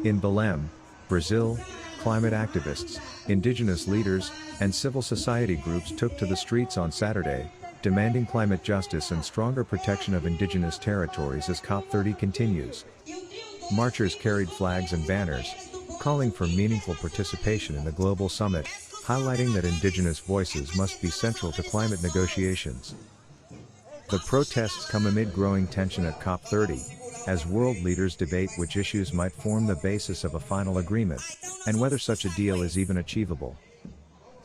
In Belem, Brazil, climate activists, indigenous leaders, and civil society groups took to the streets on Saturday, demanding climate justice and stronger protection of indigenous territories as COP30 continues. Marchers carried flags and banners, calling for meaningful participation in the global summit, highlighting that indigenous voices must be central to climate negotiations. The protests come amid growing tension at COP30, as world leaders debate which issues might form the basis of a final agreement, and whether such a deal is even achievable.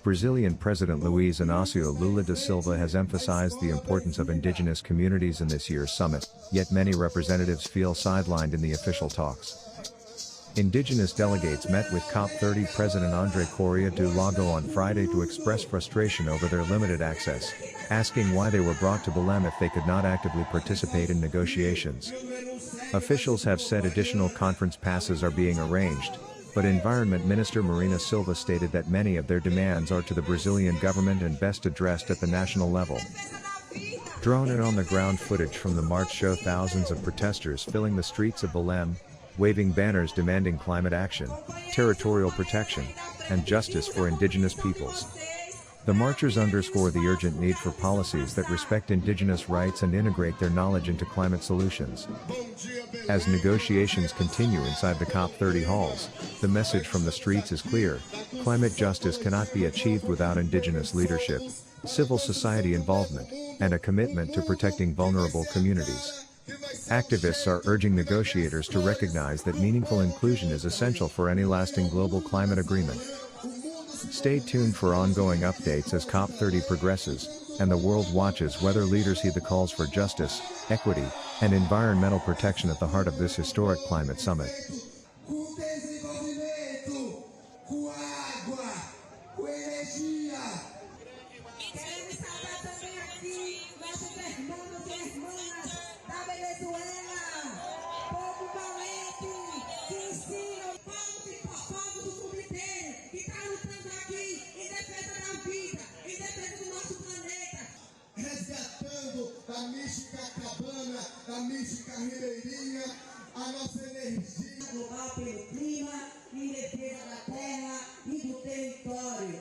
Brazilian President Luiz Inácio Lula da Silva has emphasized the importance of indigenous communities in this year's summit, yet many representatives feel sidelined in the official talks. Indigenous delegates met with COP30 President Correa do Lago on Friday to express frustration over their limited access, asking why they were brought to Belem if they could not actively participate in negotiations. Officials have said additional conference passes are being arranged, but Environment Minister Marina Silva stated that many of their demands are to the Brazilian government and best addressed at the national level. Drone and on-the-ground footage from the march show thousands of protesters filling the streets of Belem, waving banners demanding climate action, territorial protection, and justice for indigenous peoples. The marchers underscore the urgent need for policies that respect indigenous rights and integrate their knowledge into climate solutions. As negotiations continue inside the COP30 halls, the message from the streets is clear: climate justice cannot be achieved without indigenous leadership, civil society involvement, and a commitment to protecting vulnerable communities. Activists are urging negotiators to recognize that meaningful inclusion is essential for any lasting global climate agreement. Stay tuned for ongoing updates as COP30 progresses, and the world watches whether leaders heed the calls for justice, equity, and environmental protection at the heart of this historic climate summit. Da mística cabana, da mística ribeirinha, a nossa energia global pelo clima, em defesa da terra e do território.